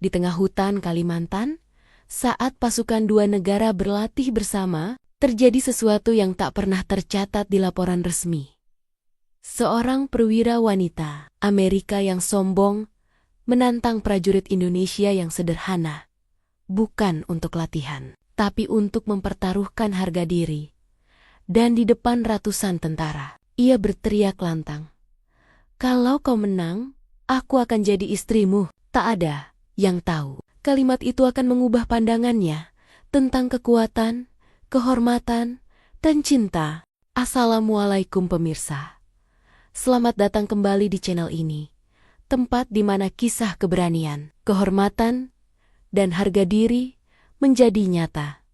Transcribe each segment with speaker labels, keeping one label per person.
Speaker 1: Di tengah hutan Kalimantan, saat pasukan dua negara berlatih bersama, terjadi sesuatu yang tak pernah tercatat di laporan resmi. Seorang perwira wanita Amerika yang sombong menantang prajurit Indonesia yang sederhana, bukan untuk latihan, tapi untuk mempertaruhkan harga diri. Dan di depan ratusan tentara, ia berteriak lantang, "Kalau kau menang, aku akan jadi istrimu." Tak ada yang tahu, kalimat itu akan mengubah pandangannya tentang kekuatan, kehormatan, dan cinta. Assalamualaikum pemirsa. Selamat datang kembali di channel ini, tempat di mana kisah keberanian, kehormatan, dan harga diri menjadi nyata.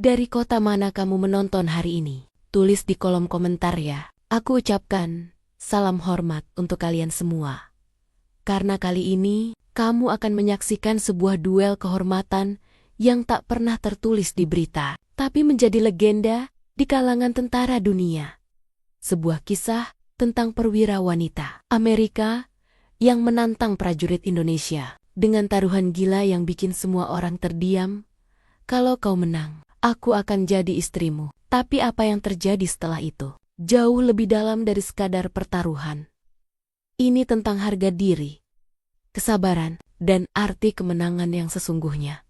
Speaker 1: Dari kota mana kamu menonton hari ini? Tulis di kolom komentar ya. Aku ucapkan salam hormat untuk kalian semua. Karena kali ini, kamu akan menyaksikan sebuah duel kehormatan yang tak pernah tertulis di berita, tapi menjadi legenda di kalangan tentara dunia. Sebuah kisah tentang perwira wanita Amerika yang menantang prajurit Indonesia dengan taruhan gila yang bikin semua orang terdiam. Kalau kau menang, aku akan jadi istrimu. Tapi apa yang terjadi setelah itu? Jauh lebih dalam dari sekadar pertaruhan. Ini tentang harga diri, kesabaran, dan arti kemenangan yang sesungguhnya.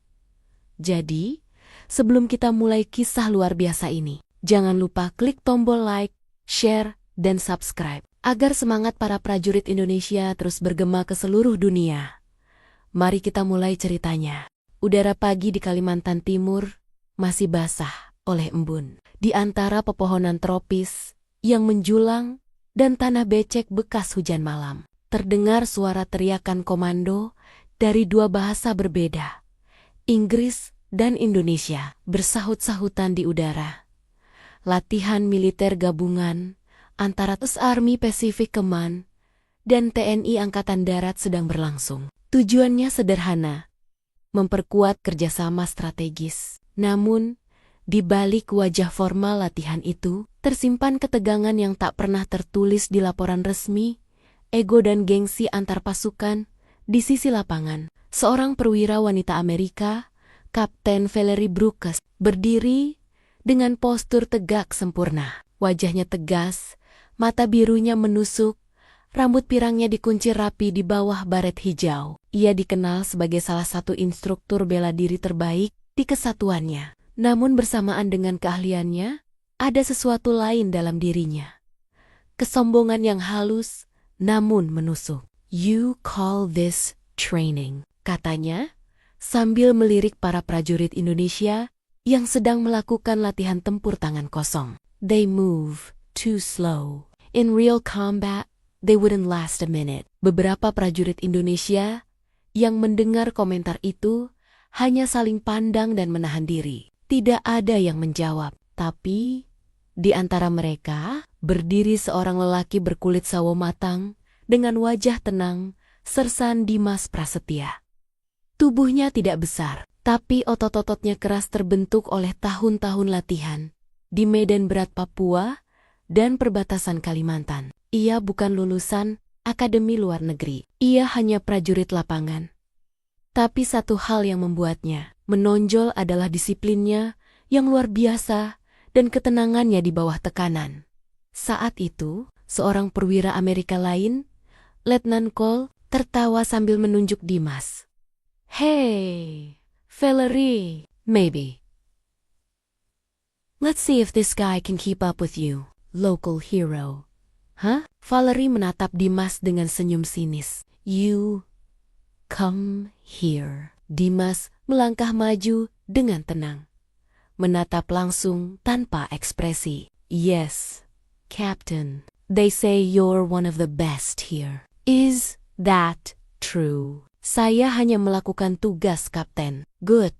Speaker 1: Jadi, sebelum kita mulai kisah luar biasa ini, jangan lupa klik tombol like, share, dan subscribe, agar semangat para prajurit Indonesia terus bergema ke seluruh dunia. Mari kita mulai ceritanya. Udara pagi di Kalimantan Timur masih basah oleh embun. Di antara pepohonan tropis yang menjulang dan tanah becek bekas hujan malam, terdengar suara teriakan komando dari dua bahasa berbeda, Inggris dan Indonesia, bersahut-sahutan di udara. Latihan militer gabungan antara US Army Pacific Command dan TNI Angkatan Darat sedang berlangsung. Tujuannya sederhana, memperkuat kerjasama strategis. Namun, di balik wajah formal latihan itu, tersimpan ketegangan yang tak pernah tertulis di laporan resmi, ego dan gengsi antar pasukan. Di sisi lapangan, seorang perwira wanita Amerika, Kapten Valerie Brooks, berdiri dengan postur tegak sempurna. Wajahnya tegas, mata birunya menusuk, rambut pirangnya dikuncir rapi di bawah baret hijau. Ia dikenal sebagai salah satu instruktur bela diri terbaik di kesatuannya. Namun bersamaan dengan keahliannya, ada sesuatu lain dalam dirinya. Kesombongan yang halus, namun menusuk. "You call this training," katanya, sambil melirik para prajurit Indonesia yang sedang melakukan latihan tempur tangan kosong. "They move too slow. In real combat, they wouldn't last a minute." Beberapa prajurit Indonesia yang mendengar komentar itu hanya saling pandang dan menahan diri. Tidak ada yang menjawab, tapi di antara mereka berdiri seorang lelaki berkulit sawo matang dengan wajah tenang, Sersan Dimas Prasetya. Tubuhnya tidak besar, tapi otot-ototnya keras terbentuk oleh tahun-tahun latihan di medan berat Papua dan perbatasan Kalimantan. Ia bukan lulusan akademi luar negeri, ia hanya prajurit lapangan. Tapi satu hal yang membuatnya menonjol adalah disiplinnya yang luar biasa dan ketenangannya di bawah tekanan. Saat itu, seorang perwira Amerika lain, Letnan Cole, tertawa sambil menunjuk Dimas. "Hey, Valerie, maybe. Let's see if this guy can keep up with you, local hero." "Hah?" Valerie menatap Dimas dengan senyum sinis. "You come here." Dimas melangkah maju dengan tenang, menatap langsung tanpa ekspresi. "Yes, Captain. They say you're one of the best here. Is that true?" "Saya hanya melakukan tugas, Kapten." "Good,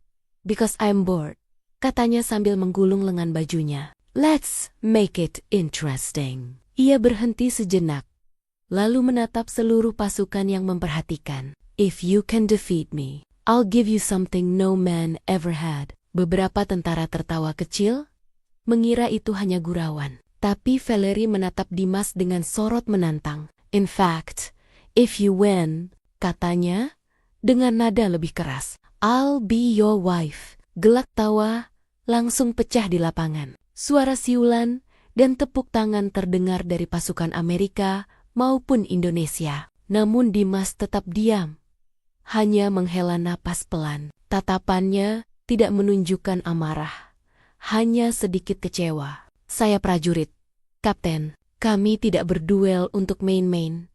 Speaker 1: because I'm bored," katanya sambil menggulung lengan bajunya. "Let's make it interesting." Ia berhenti sejenak, lalu menatap seluruh pasukan yang memperhatikan. "If you can defeat me, I'll give you something no man ever had." Beberapa tentara tertawa kecil, mengira itu hanya gurauan. Tapi Valerie menatap Dimas dengan sorot menantang. "In fact, if you win," katanya, dengan nada lebih keras. "I'll be your wife." Gelak tawa langsung pecah di lapangan. Suara siulan dan tepuk tangan terdengar dari pasukan Amerika maupun Indonesia. Namun Dimas tetap diam, hanya menghela napas pelan. Tatapannya tidak menunjukkan amarah, hanya sedikit kecewa. "Saya prajurit, Kapten. Kami tidak berduel untuk main-main,"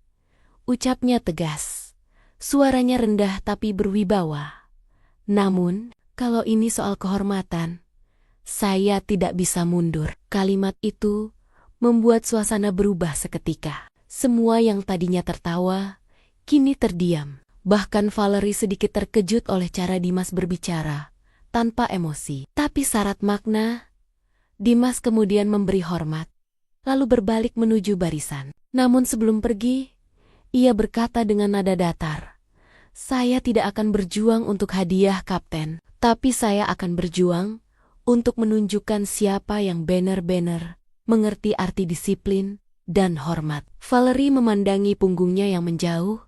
Speaker 1: ucapnya tegas. Suaranya rendah tapi berwibawa. "Namun, kalau ini soal kehormatan, saya tidak bisa mundur." Kalimat itu membuat suasana berubah seketika. Semua yang tadinya tertawa, kini terdiam. Bahkan Valerie sedikit terkejut oleh cara Dimas berbicara, tanpa emosi. Tapi syarat makna, Dimas kemudian memberi hormat, lalu berbalik menuju barisan. Namun sebelum pergi, ia berkata dengan nada datar, "Saya tidak akan berjuang untuk hadiah, Kapten. Tapi saya akan berjuang untuk menunjukkan siapa yang benar-benar mengerti arti disiplin dan hormat." Valerie memandangi punggungnya yang menjauh.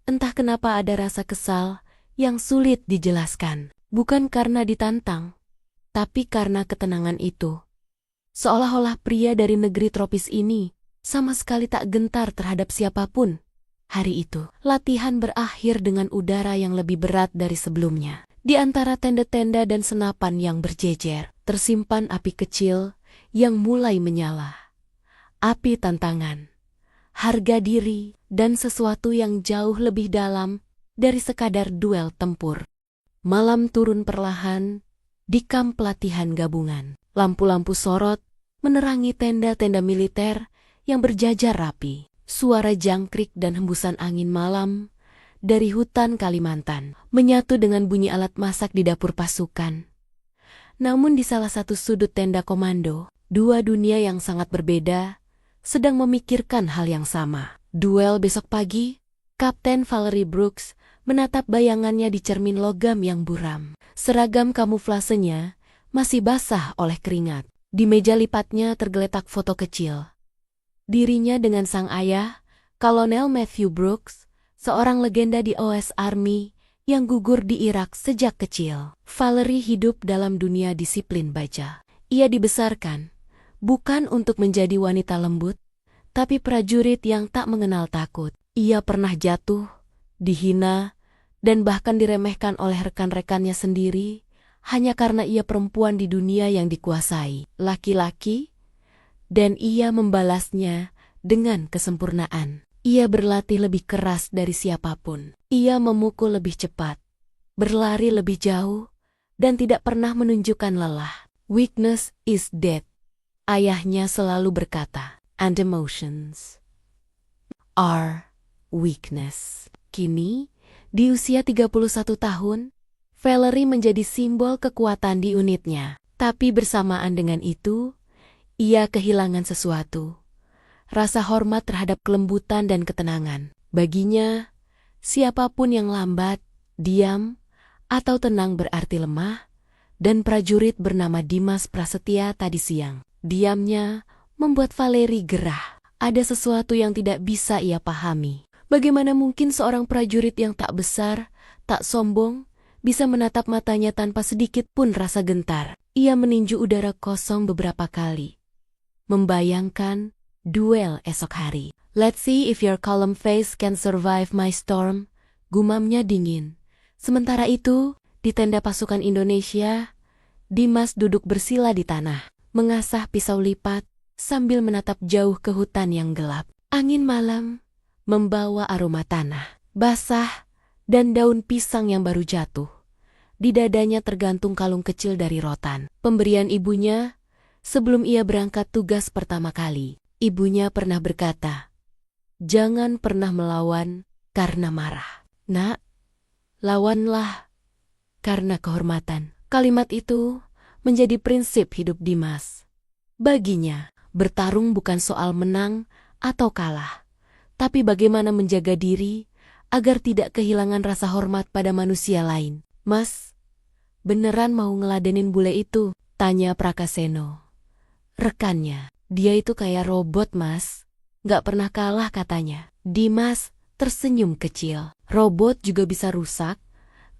Speaker 1: Entah kenapa ada rasa kesal yang sulit dijelaskan. Bukan karena ditantang, tapi karena ketenangan itu. Seolah-olah pria dari negeri tropis ini sama sekali tak gentar terhadap siapapun. Hari itu, latihan berakhir dengan udara yang lebih berat dari sebelumnya. Di antara tenda-tenda dan senapan yang berjejer, tersimpan api kecil yang mulai menyala. Api tantangan, harga diri, dan sesuatu yang jauh lebih dalam dari sekadar duel tempur. Malam turun perlahan di kamp pelatihan gabungan. Lampu-lampu sorot menerangi tenda-tenda militer yang berjajar rapi. Suara jangkrik dan hembusan angin malam dari hutan Kalimantan menyatu dengan bunyi alat masak di dapur pasukan. Namun di salah satu sudut tenda komando, dua dunia yang sangat berbeda sedang memikirkan hal yang sama. Duel besok pagi. Kapten Valerie Brooks menatap bayangannya di cermin logam yang buram. Seragam kamuflasenya masih basah oleh keringat. Di meja lipatnya tergeletak foto kecil. Dirinya dengan sang ayah, Kolonel Matthew Brooks, seorang legenda di US Army yang gugur di Irak sejak kecil. Valerie hidup dalam dunia disiplin baja. Ia dibesarkan bukan untuk menjadi wanita lembut, tapi prajurit yang tak mengenal takut. Ia pernah jatuh, dihina, dan bahkan diremehkan oleh rekan-rekannya sendiri, hanya karena ia perempuan di dunia yang dikuasai laki-laki, dan ia membalasnya dengan kesempurnaan. Ia berlatih lebih keras dari siapapun. Ia memukul lebih cepat, berlari lebih jauh, dan tidak pernah menunjukkan lelah. "Weakness is dead," ayahnya selalu berkata. "And emotions are weakness." Kini, di usia 31 tahun, Valerie menjadi simbol kekuatan di unitnya. Tapi bersamaan dengan itu, ia kehilangan sesuatu. Rasa hormat terhadap kelembutan dan ketenangan. Baginya, siapapun yang lambat, diam, atau tenang berarti lemah, dan prajurit bernama Dimas Prasetya tadi siang, diamnya membuat Valerie gerah. Ada sesuatu yang tidak bisa ia pahami. Bagaimana mungkin seorang prajurit yang tak besar, tak sombong, bisa menatap matanya tanpa sedikit pun rasa gentar? Ia meninju udara kosong beberapa kali, membayangkan duel esok hari. "Let's see if your calm face can survive my storm," gumamnya dingin. Sementara itu, di tenda pasukan Indonesia, Dimas duduk bersila di tanah, mengasah pisau lipat, sambil menatap jauh ke hutan yang gelap. Angin malam membawa aroma tanah basah dan daun pisang yang baru jatuh. Di dadanya tergantung kalung kecil dari rotan, pemberian ibunya sebelum ia berangkat tugas pertama kali. Ibunya pernah berkata, "Jangan pernah melawan karena marah. Nak, lawanlah karena kehormatan." Kalimat itu menjadi prinsip hidup Dimas. Baginya, bertarung bukan soal menang atau kalah, tapi bagaimana menjaga diri agar tidak kehilangan rasa hormat pada manusia lain. "Mas, beneran mau ngeladenin bule itu?" tanya Prakaseno, rekannya. "Dia itu kayak robot, Mas. Gak pernah kalah," katanya. Dimas tersenyum kecil. Robot juga bisa rusak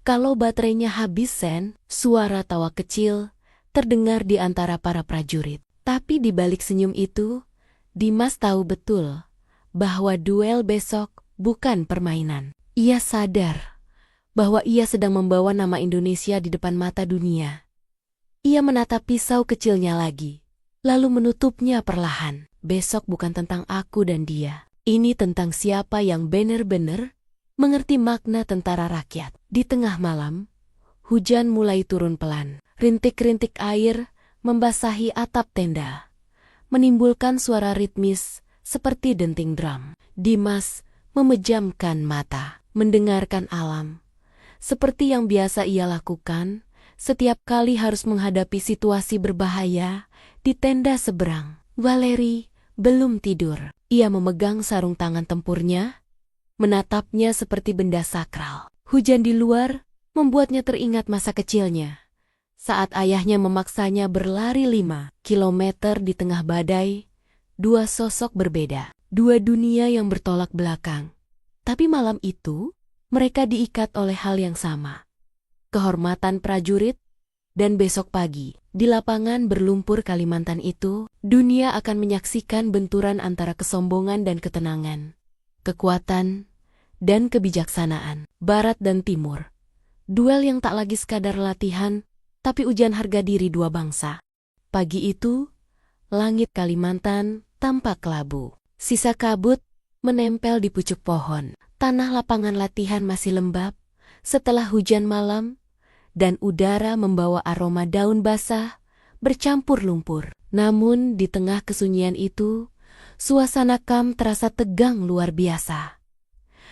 Speaker 1: kalau baterainya habis, Sen. Suara tawa kecil terdengar di antara para prajurit. Tapi di balik senyum itu, Dimas tahu betul bahwa duel besok bukan permainan. Ia sadar bahwa ia sedang membawa nama Indonesia di depan mata dunia. Ia menatap pisau kecilnya lagi, lalu menutupnya perlahan. Besok bukan tentang aku dan dia. Ini tentang siapa yang benar-benar mengerti makna tentara rakyat. Di tengah malam, hujan mulai turun pelan. Rintik-rintik air membasahi atap tenda, menimbulkan suara ritmis seperti denting drum. Dimas memejamkan mata, mendengarkan alam. Seperti yang biasa ia lakukan setiap kali harus menghadapi situasi berbahaya di tenda seberang. Valeri belum tidur. Ia memegang sarung tangan tempurnya, menatapnya seperti benda sakral. Hujan di luar membuatnya teringat masa kecilnya, saat ayahnya memaksanya berlari 5 kilometer di tengah badai. Dua sosok berbeda, dua dunia yang bertolak belakang. Tapi malam itu, mereka diikat oleh hal yang sama. Kehormatan prajurit. Dan besok pagi, di lapangan berlumpur Kalimantan itu, dunia akan menyaksikan benturan antara kesombongan dan ketenangan, kekuatan dan kebijaksanaan, barat dan timur. Duel yang tak lagi sekadar latihan, tapi ujian harga diri dua bangsa. Pagi itu, langit Kalimantan tampak kelabu. Sisa kabut menempel di pucuk pohon. Tanah lapangan latihan masih lembab setelah hujan malam, dan udara membawa aroma daun basah bercampur lumpur. Namun di tengah kesunyian itu, suasana kamp terasa tegang luar biasa.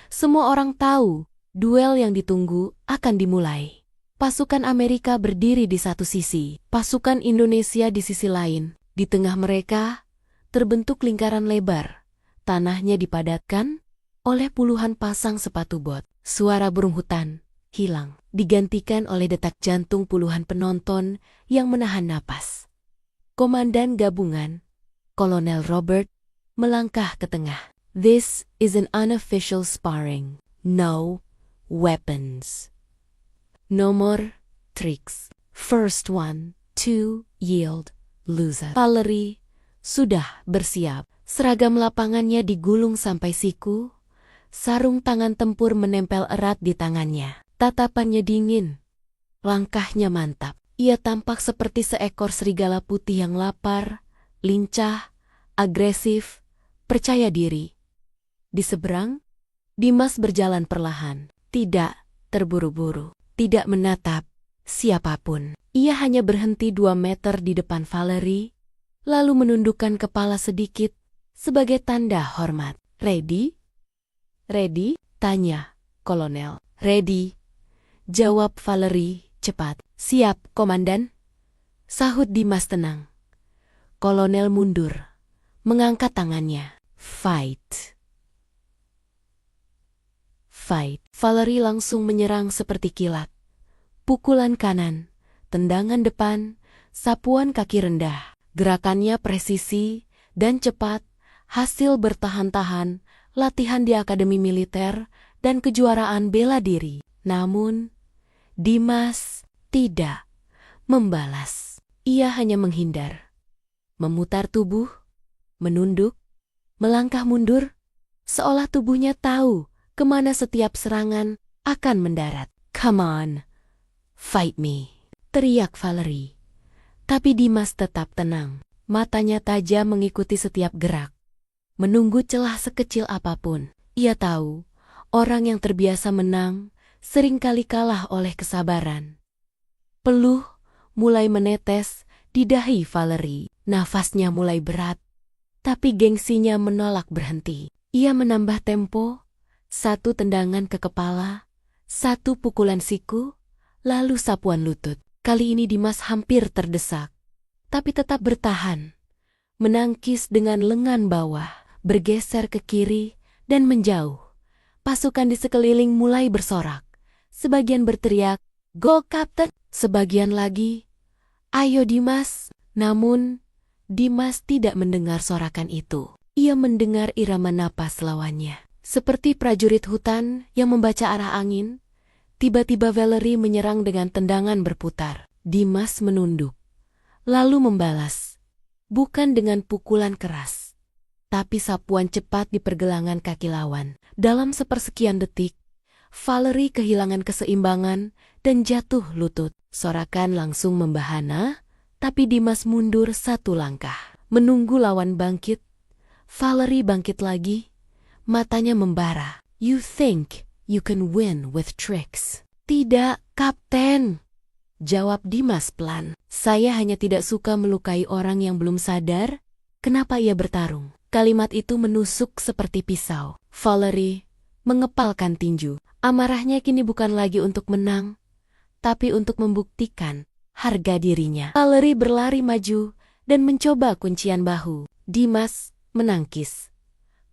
Speaker 1: Semua orang tahu duel yang ditunggu akan dimulai. Pasukan Amerika berdiri di satu sisi, pasukan Indonesia di sisi lain. Di tengah mereka terbentuk lingkaran lebar. Tanahnya dipadatkan oleh puluhan pasang sepatu bot. Suara burung hutan hilang, digantikan oleh detak jantung puluhan penonton yang menahan napas. Komandan gabungan, Kolonel Robert, melangkah ke tengah. This is an unofficial sparring. No weapons. No more tricks. First one to yield loses. Valeri sudah bersiap. Seragam lapangannya digulung sampai siku. Sarung tangan tempur menempel erat di tangannya. Tatapannya dingin, langkahnya mantap. Ia tampak seperti seekor serigala putih yang lapar, lincah, agresif, percaya diri. Di seberang, Dimas berjalan perlahan, tidak terburu-buru, tidak menatap siapapun. Ia hanya berhenti 2 meter di depan Valeri, lalu menundukkan kepala sedikit sebagai tanda hormat. Ready? Ready? Tanya Kolonel. Ready? Jawab Valeri cepat. Siap, Komandan. Sahut Dimas tenang. Kolonel mundur, mengangkat tangannya. Fight. Fight. Valeri langsung menyerang seperti kilat. Pukulan kanan, tendangan depan, sapuan kaki rendah. Gerakannya presisi dan cepat, hasil bertahan-tahan, latihan di akademi militer, dan kejuaraan bela diri. Namun, Dimas tidak membalas. Ia hanya menghindar, memutar tubuh, menunduk, melangkah mundur, seolah tubuhnya tahu kemana setiap serangan akan mendarat. Come on, fight me, teriak Valeri. Tapi Dimas tetap tenang, matanya tajam mengikuti setiap gerak, menunggu celah sekecil apapun. Ia tahu, orang yang terbiasa menang seringkali kalah oleh kesabaran. Peluh mulai menetes di dahi Valeri. Nafasnya mulai berat, tapi gengsinya menolak berhenti. Ia menambah tempo, 1 tendangan ke kepala, 1 pukulan siku, lalu sapuan lutut. Kali ini Dimas hampir terdesak, tapi tetap bertahan. Menangkis dengan lengan bawah, bergeser ke kiri dan menjauh. Pasukan di sekeliling mulai bersorak. Sebagian berteriak, "Go Captain!" Sebagian lagi, "Ayo Dimas!" Namun, Dimas tidak mendengar sorakan itu. Ia mendengar irama napas lawannya. Seperti prajurit hutan yang membaca arah angin, tiba-tiba Valerie menyerang dengan tendangan berputar. Dimas menunduk, lalu membalas. Bukan dengan pukulan keras, tapi sapuan cepat di pergelangan kaki lawan. Dalam sepersekian detik, Valerie kehilangan keseimbangan dan jatuh lutut. Sorakan langsung membahana, tapi Dimas mundur satu langkah. Menunggu lawan bangkit, Valerie bangkit lagi, matanya membara. You think you can win with tricks? Tidak, Kapten, jawab Dimas pelan. Saya hanya tidak suka melukai orang yang belum sadar kenapa ia bertarung. Kalimat itu menusuk seperti pisau. Valerie mengepalkan tinju. Amarahnya kini bukan lagi untuk menang, tapi untuk membuktikan harga dirinya. Valerie berlari maju dan mencoba kuncian bahu. Dimas menangkis,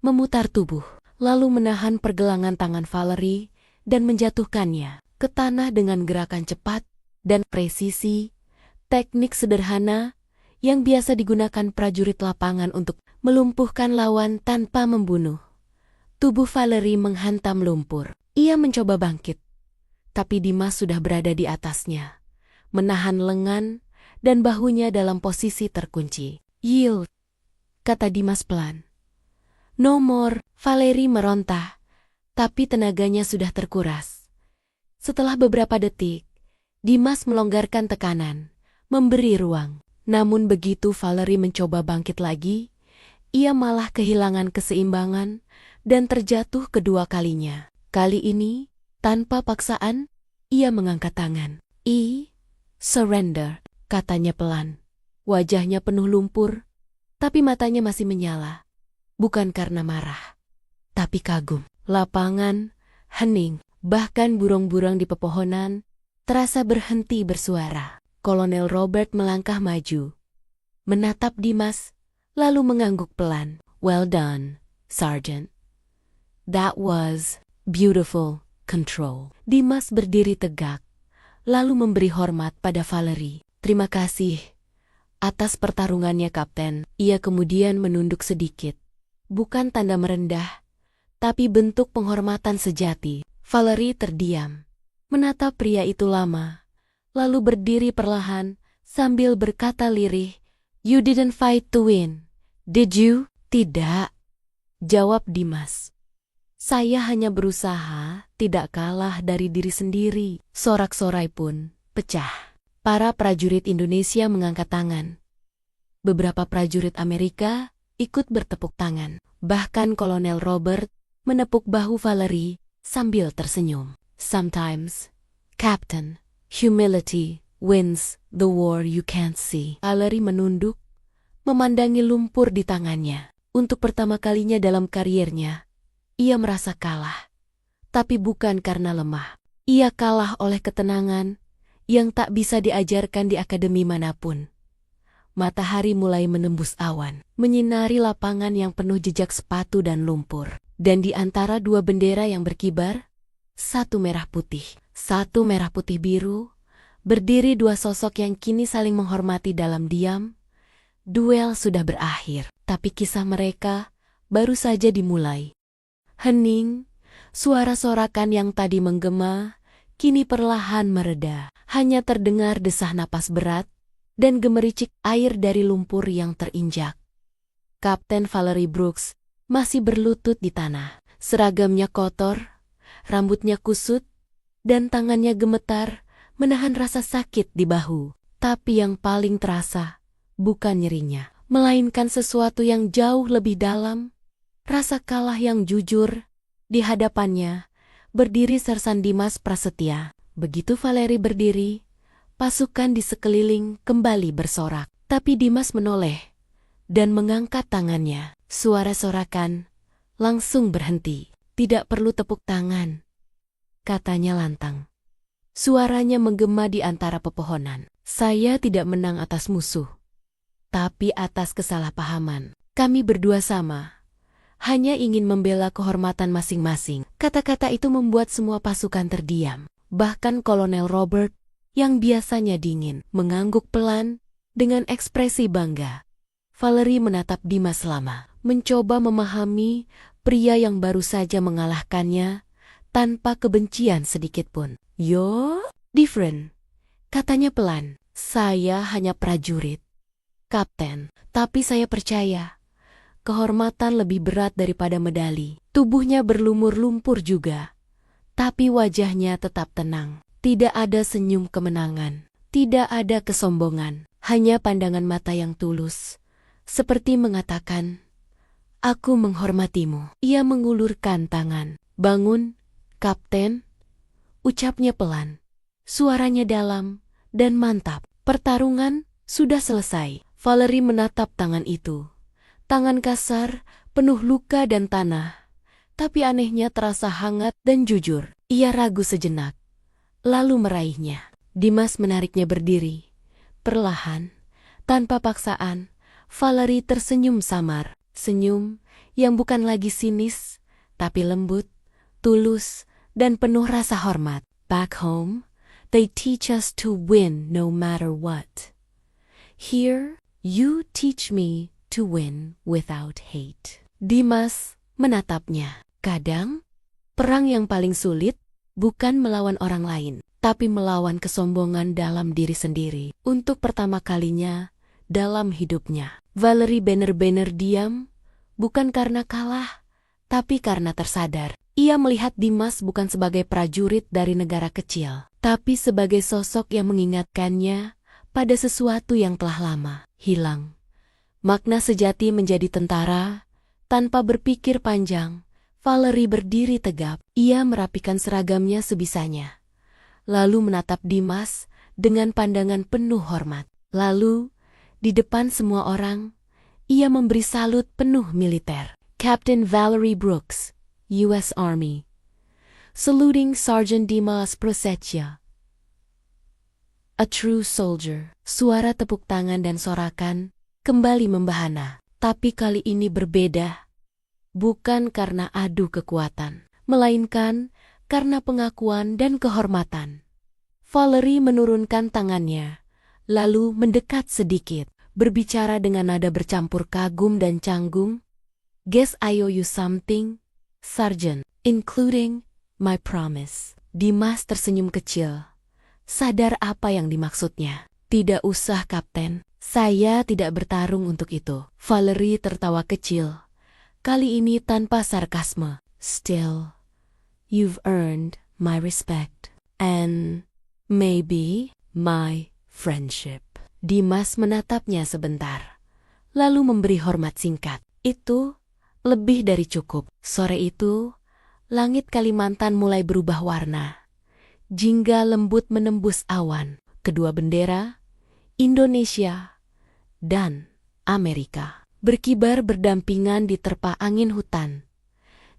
Speaker 1: memutar tubuh, lalu menahan pergelangan tangan Valerie dan menjatuhkannya ke tanah dengan gerakan cepat dan presisi, teknik sederhana yang biasa digunakan prajurit lapangan untuk melumpuhkan lawan tanpa membunuh. Tubuh Valerie menghantam lumpur. Ia mencoba bangkit, tapi Dimas sudah berada di atasnya, menahan lengan dan bahunya dalam posisi terkunci. Yield, kata Dimas pelan. No more, Valerie merontah, tapi tenaganya sudah terkuras. Setelah beberapa detik, Dimas melonggarkan tekanan, memberi ruang. Namun begitu Valerie mencoba bangkit lagi, ia malah kehilangan keseimbangan dan terjatuh kedua kalinya. Kali ini, tanpa paksaan, ia mengangkat tangan. Surrender, katanya pelan. Wajahnya penuh lumpur, tapi matanya masih menyala. Bukan karena marah, tapi kagum. Lapangan, hening, bahkan burung-burung di pepohonan terasa berhenti bersuara. Kolonel Robert melangkah maju, menatap Dimas, lalu mengangguk pelan. Well done, Sergeant. That was beautiful control. Dimas berdiri tegak, lalu memberi hormat pada Valerie. Terima kasih atas pertarungannya, Kapten. Ia kemudian menunduk sedikit. Bukan tanda merendah, tapi bentuk penghormatan sejati. Valerie terdiam, menatap pria itu lama, lalu berdiri perlahan sambil berkata lirih, You didn't fight to win, did you? Tidak, jawab Dimas. Saya hanya berusaha tidak kalah dari diri sendiri. Sorak-sorai pun pecah. Para prajurit Indonesia mengangkat tangan. Beberapa prajurit Amerika ikut bertepuk tangan. Bahkan Kolonel Robert menepuk bahu Valerie sambil tersenyum. Sometimes, Captain, humility wins the war you can't see. Valerie menunduk, memandangi lumpur di tangannya. Untuk pertama kalinya dalam kariernya, ia merasa kalah. Tapi bukan karena lemah. Ia kalah oleh ketenangan yang tak bisa diajarkan di akademi manapun. Matahari mulai menembus awan, menyinari lapangan yang penuh jejak sepatu dan lumpur. Dan di antara dua bendera yang berkibar, satu merah putih, satu merah putih biru, berdiri dua sosok yang kini saling menghormati dalam diam. Duel sudah berakhir, tapi kisah mereka baru saja dimulai. Hening, suara sorakan yang tadi menggema, kini perlahan mereda. Hanya terdengar desah napas berat dan gemericik air dari lumpur yang terinjak. Kapten Valerie Brooks masih berlutut di tanah. Seragamnya kotor, rambutnya kusut, dan tangannya gemetar menahan rasa sakit di bahu. Tapi yang paling terasa bukan nyerinya, melainkan sesuatu yang jauh lebih dalam. Rasa kalah yang jujur. Di hadapannya berdiri Sersan Dimas Prasetya. Begitu Valerie berdiri, pasukan di sekeliling kembali bersorak. Tapi Dimas menoleh dan mengangkat tangannya. Suara sorakan langsung berhenti. Tidak perlu tepuk tangan, katanya lantang. Suaranya menggema di antara pepohonan. Saya tidak menang atas musuh, tapi atas kesalahpahaman. Kami berdua sama, hanya ingin membela kehormatan masing-masing. Kata-kata itu membuat semua pasukan terdiam. Bahkan Kolonel Robert, yang biasanya dingin, mengangguk pelan dengan ekspresi bangga. Valerie menatap Dimas lama, mencoba memahami pria yang baru saja mengalahkannya tanpa kebencian sedikitpun. "Yo, different," katanya pelan. "Saya hanya prajurit, Kapten, tapi saya percaya kehormatan lebih berat daripada medali." Tubuhnya berlumur lumpur juga, tapi wajahnya tetap tenang. Tidak ada senyum kemenangan, tidak ada kesombongan, hanya pandangan mata yang tulus, seperti mengatakan, "Aku menghormatimu." Ia mengulurkan tangan. "Bangun, Kapten," ucapnya pelan. Suaranya dalam dan mantap. Pertarungan sudah selesai. Valerie menatap tangan itu. Tangan kasar, penuh luka dan tanah. Tapi anehnya terasa hangat dan jujur. Ia ragu sejenak, lalu meraihnya. Dimas menariknya berdiri. Perlahan, tanpa paksaan, Valerie tersenyum samar. Senyum yang bukan lagi sinis, tapi lembut, tulus, dan penuh rasa hormat. "Back home, they teach us to win no matter what. Here, you teach me to win without hate." Dimas menatapnya. Kadang, perang yang paling sulit bukan melawan orang lain, tapi melawan kesombongan dalam diri sendiri. Untuk pertama kalinya dalam hidupnya, Valerie benar-benar diam, bukan karena kalah, tapi karena tersadar. Ia melihat Dimas bukan sebagai prajurit dari negara kecil, tapi sebagai sosok yang mengingatkannya pada sesuatu yang telah lama hilang. Makna sejati menjadi tentara. Tanpa berpikir panjang, Valerie berdiri tegap. Ia merapikan seragamnya sebisanya, lalu menatap Dimas dengan pandangan penuh hormat. Lalu, di depan semua orang, ia memberi salut penuh militer. "Captain Valerie Brooks, U.S. Army. Saluting Sergeant Dimas Prasetya. A true soldier." Suara tepuk tangan dan sorakan kembali membahana. Tapi kali ini berbeda. Bukan karena adu kekuatan, melainkan karena pengakuan dan kehormatan. Valerie menurunkan tangannya, lalu mendekat sedikit, berbicara dengan nada bercampur kagum dan canggung. "Guess I owe you something, Sergeant, including my promise." Dimas tersenyum kecil, sadar apa yang dimaksudnya. "Tidak usah, Kapten. Saya tidak bertarung untuk itu." Valerie tertawa kecil, kali ini tanpa sarkasme. "Still, you've earned my respect. And maybe my friendship." Dimas menatapnya sebentar, lalu memberi hormat singkat. "Itu lebih dari cukup." Sore itu, langit Kalimantan mulai berubah warna. Jingga lembut menembus awan. Kedua bendera, Indonesia dan Amerika, berkibar berdampingan di terpa angin hutan.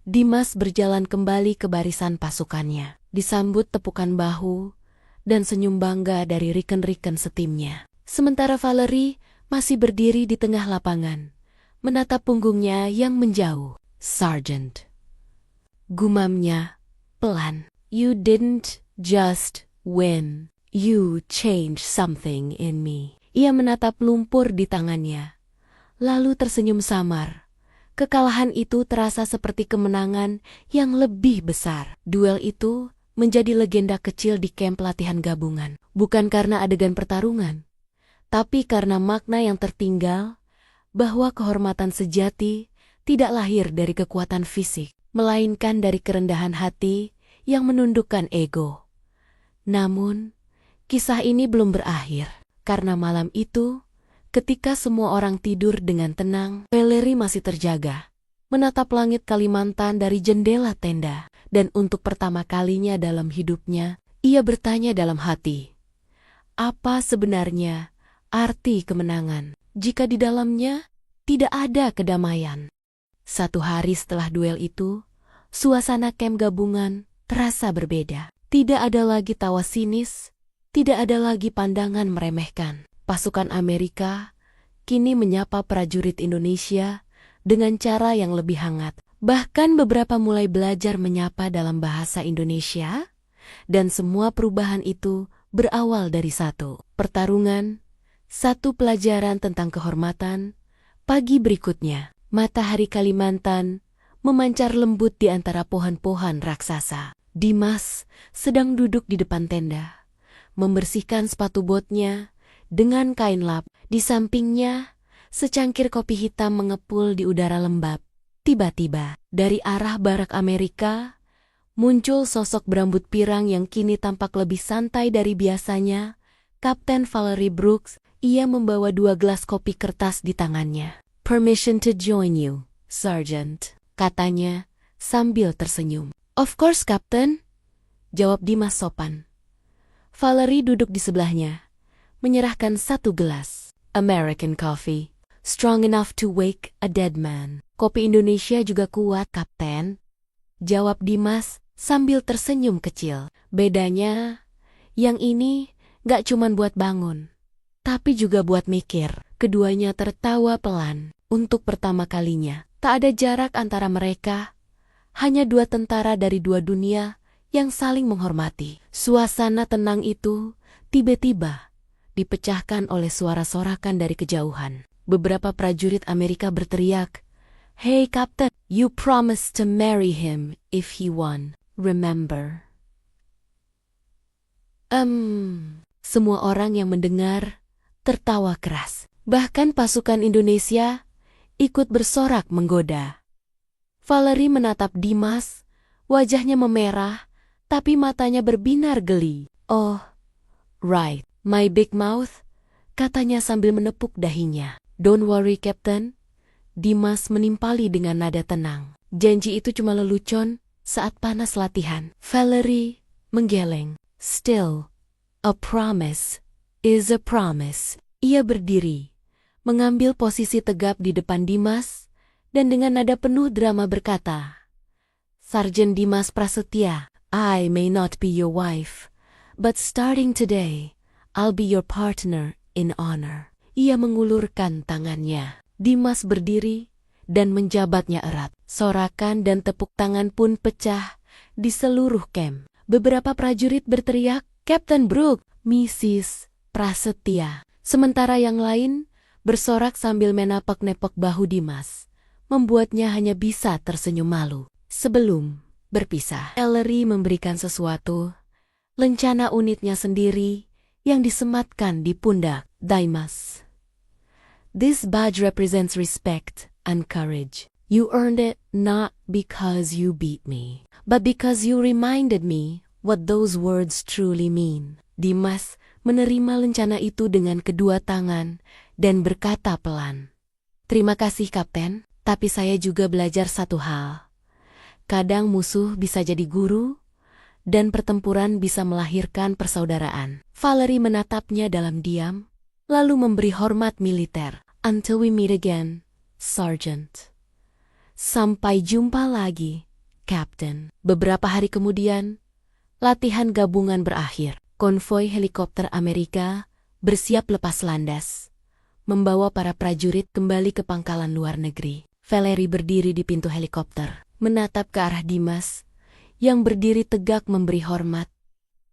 Speaker 1: Dimas berjalan kembali ke barisan pasukannya, disambut tepukan bahu dan senyum bangga dari rekan-rekan setimnya. Sementara Valerie masih berdiri di tengah lapangan, menatap punggungnya yang menjauh. "Sergeant," gumamnya pelan, "you didn't just win. You changed something in me." Ia menatap lumpur di tangannya, lalu tersenyum samar. Kekalahan itu terasa seperti kemenangan yang lebih besar. Duel itu menjadi legenda kecil di kamp latihan gabungan. Bukan karena adegan pertarungan, tapi karena makna yang tertinggal, bahwa kehormatan sejati tidak lahir dari kekuatan fisik, melainkan dari kerendahan hati yang menundukkan ego. Namun, kisah ini belum berakhir. Karena malam itu, ketika semua orang tidur dengan tenang, Valerie masih terjaga, menatap langit Kalimantan dari jendela tenda. Dan untuk pertama kalinya dalam hidupnya, ia bertanya dalam hati, apa sebenarnya arti kemenangan jika di dalamnya tidak ada kedamaian? Satu hari setelah duel itu, suasana kamp gabungan terasa berbeda. Tidak ada lagi tawa sinis, tidak ada lagi pandangan meremehkan. Pasukan Amerika kini menyapa prajurit Indonesia dengan cara yang lebih hangat. Bahkan beberapa mulai belajar menyapa dalam bahasa Indonesia, dan semua perubahan itu berawal dari satu pertarungan, satu pelajaran tentang kehormatan. Pagi berikutnya, matahari Kalimantan memancar lembut di antara pohon-pohon raksasa. Dimas sedang duduk di depan tenda, membersihkan sepatu botnya dengan kain lap. Di sampingnya, secangkir kopi hitam mengepul di udara lembab. Tiba-tiba, dari arah barak Amerika, muncul sosok berambut pirang yang kini tampak lebih santai dari biasanya. Kapten Valerie Brooks. Ia membawa 2 gelas kopi kertas di tangannya. "Permission to join you, Sergeant," katanya sambil tersenyum. "Of course, Captain," jawab Dimas sopan. Valerie duduk di sebelahnya, menyerahkan 1 gelas. "American coffee, strong enough to wake a dead man." "Kopi Indonesia juga kuat, Kapten," jawab Dimas sambil tersenyum kecil. "Bedanya, yang ini gak cuman buat bangun, tapi juga buat mikir." Keduanya tertawa pelan. Untuk pertama kalinya, tak ada jarak antara mereka. Hanya 2 tentara dari 2 dunia yang saling menghormati. Suasana tenang itu tiba-tiba dipecahkan oleh suara sorakan dari kejauhan. Beberapa prajurit Amerika berteriak, "Hey Captain, you promised to marry him if he won, remember?" Semua orang yang mendengar tertawa keras. Bahkan pasukan Indonesia ikut bersorak menggoda. Valerie menatap Dimas, wajahnya memerah, tapi matanya berbinar geli. "Oh, right, my big mouth," katanya sambil menepuk dahinya. "Don't worry, Captain," Dimas menimpali dengan nada tenang. "Janji itu cuma lelucon saat panas latihan." Valerie menggeleng. "Still, a promise is a promise." Ia berdiri, mengambil posisi tegap di depan Dimas, dan dengan nada penuh drama berkata, "Sarjen Dimas Prasetya, I may not be your wife, but starting today, I'll be your partner in honor." Ia mengulurkan tangannya. Dimas berdiri dan menjabatnya erat. Sorakan dan tepuk tangan pun pecah di seluruh kamp. Beberapa prajurit berteriak, "Captain Brooks, Mrs. Prasetya." Sementara yang lain bersorak sambil menapak-nepok bahu Dimas, membuatnya hanya bisa tersenyum malu. Sebelum berpisah, Ellery memberikan sesuatu, lencana unitnya sendiri yang disematkan di pundak Dimas. "This badge represents respect and courage. You earned it not because you beat me, but because you reminded me what those words truly mean." Dimas menerima lencana itu dengan kedua tangan dan berkata pelan, "Terima kasih, Kapten, tapi saya juga belajar satu hal. Kadang musuh bisa jadi guru, dan pertempuran bisa melahirkan persaudaraan." Valerie menatapnya dalam diam, lalu memberi hormat militer. "Until we meet again, Sergeant." "Sampai jumpa lagi, Captain." Beberapa hari kemudian, latihan gabungan berakhir. Konvoi helikopter Amerika bersiap lepas landas, membawa para prajurit kembali ke pangkalan luar negeri. Valerie berdiri di pintu helikopter, menatap ke arah Dimas, yang berdiri tegak memberi hormat.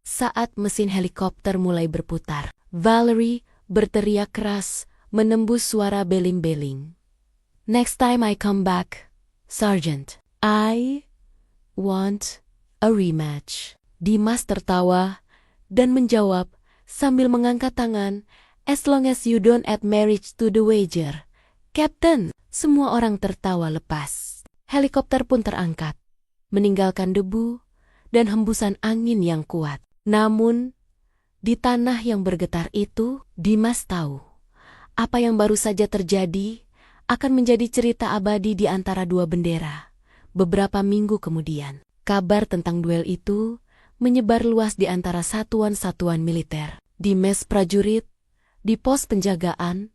Speaker 1: Saat mesin helikopter mulai berputar, Valerie berteriak keras, menembus suara beling-beling. "Next time I come back, Sergeant, I want a rematch." Dimas tertawa dan menjawab sambil mengangkat tangan, "As long as you don't add marriage to the wager, Captain." Semua orang tertawa lepas. Helikopter pun terangkat, meninggalkan debu dan hembusan angin yang kuat. Namun, di tanah yang bergetar itu, Dimas tahu apa yang baru saja terjadi akan menjadi cerita abadi di antara 2 bendera. Beberapa minggu kemudian, kabar tentang duel itu menyebar luas di antara satuan-satuan militer, di mes prajurit, di pos penjagaan,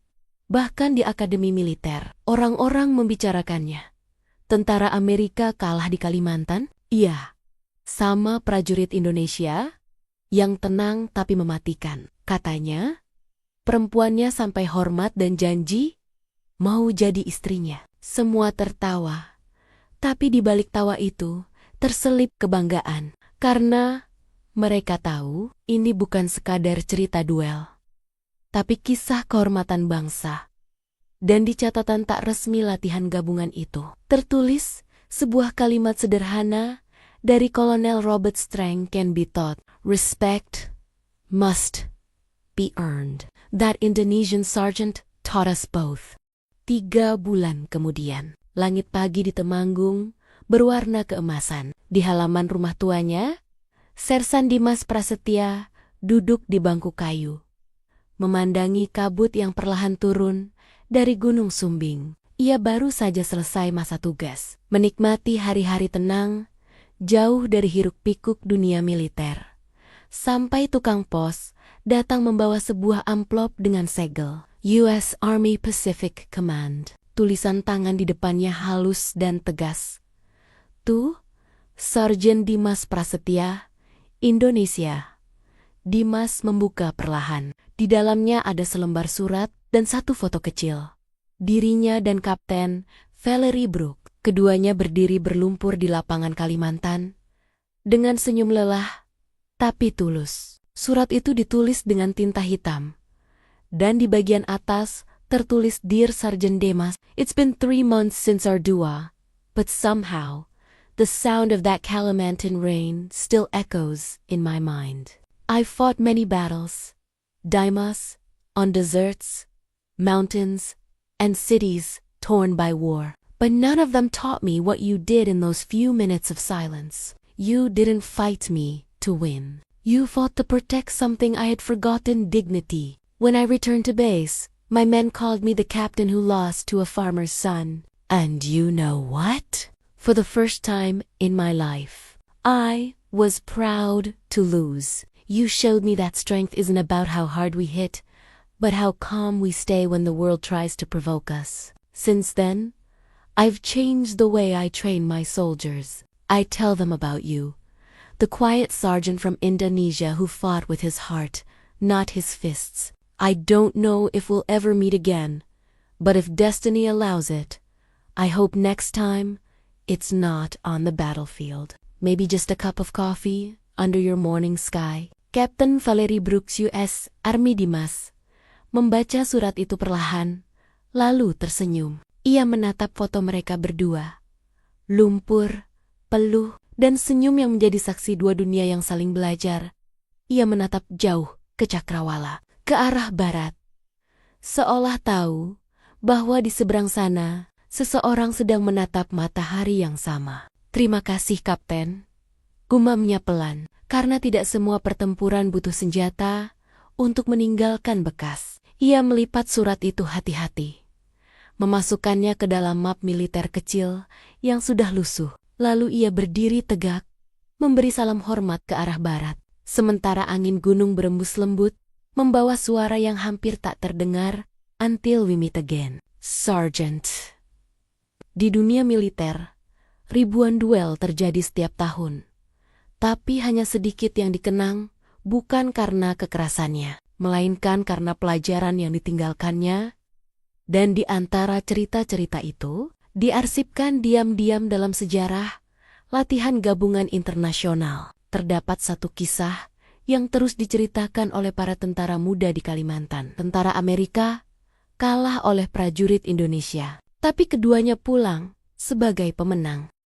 Speaker 1: bahkan di akademi militer. Orang-orang membicarakannya. Tentara Amerika kalah di Kalimantan? Iya. Sama prajurit Indonesia yang tenang tapi mematikan. Katanya, perempuannya sampai hormat dan janji mau jadi istrinya. Semua tertawa. Tapi di balik tawa itu terselip kebanggaan. Karena mereka tahu ini bukan sekadar cerita duel, tapi kisah kehormatan bangsa. Dan di catatan tak resmi latihan gabungan itu, tertulis Sebuah kalimat sederhana dari Kolonel Robert Strang can be taught. Respect must be earned. That Indonesian sergeant taught us both. 3 bulan kemudian, langit pagi di Temanggung berwarna keemasan. Di halaman rumah tuanya, Sersan Dimas Prasetya duduk di bangku kayu, memandangi kabut yang perlahan turun dari Gunung Sumbing. Ia baru saja selesai masa tugas, menikmati hari-hari tenang, jauh dari hiruk-pikuk dunia militer. Sampai tukang pos datang membawa sebuah amplop dengan segel US Army Pacific Command. Tulisan tangan di depannya halus dan tegas. "To Sarjen Dimas Prasetya, Indonesia." Dimas membuka perlahan. Di dalamnya ada selembar surat dan satu foto kecil. Dirinya dan Kapten Valerie Brook. Keduanya berdiri berlumpur di lapangan Kalimantan dengan senyum lelah tapi tulus. Surat itu ditulis dengan tinta hitam, dan di bagian atas tertulis, "Dear Sergeant Dimas, it's been 3 months since our dua, but somehow the sound of that Kalimantan rain still echoes in my mind. I fought many battles, Dimas, on deserts, mountains, and cities torn by war. But none of them taught me what you did in those few minutes of silence. You didn't fight me to win. You fought to protect something I had forgotten, dignity. When I returned to base, my men called me the captain who lost to a farmer's son. And you know what? For the first time in my life, I was proud to lose. You showed me that strength isn't about how hard we hit, but how calm we stay when the world tries to provoke us. Since then, I've changed the way I train my soldiers. I tell them about you, the quiet sergeant from Indonesia who fought with his heart, not his fists. I don't know if we'll ever meet again, but if destiny allows it, I hope next time it's not on the battlefield. Maybe just a cup of coffee under your morning sky." Kapten Valerie Brooks US Army Dimas membaca surat itu perlahan, lalu tersenyum. Ia menatap foto mereka berdua. Lumpur, peluh, dan senyum yang menjadi saksi 2 dunia yang saling belajar. Ia menatap jauh ke cakrawala, ke arah barat. Seolah tahu bahwa di seberang sana, seseorang sedang menatap matahari yang sama. "Terima kasih, Kapten," gumamnya pelan, karena tidak semua pertempuran butuh senjata untuk meninggalkan bekas. Ia melipat surat itu hati-hati, memasukkannya ke dalam map militer kecil yang sudah lusuh. Lalu ia berdiri tegak, memberi salam hormat ke arah barat. Sementara angin gunung berembus lembut, membawa suara yang hampir tak terdengar, "Until we meet again, Sergeant." Di dunia militer, ribuan duel terjadi setiap tahun. Tapi hanya sedikit yang dikenang, bukan karena kekerasannya, melainkan karena pelajaran yang ditinggalkannya. Dan di antara cerita-cerita itu, diarsipkan diam-diam dalam sejarah latihan gabungan internasional. Terdapat satu kisah yang terus diceritakan oleh para tentara muda di Kalimantan. Tentara Amerika kalah oleh prajurit Indonesia, tapi keduanya pulang sebagai pemenang.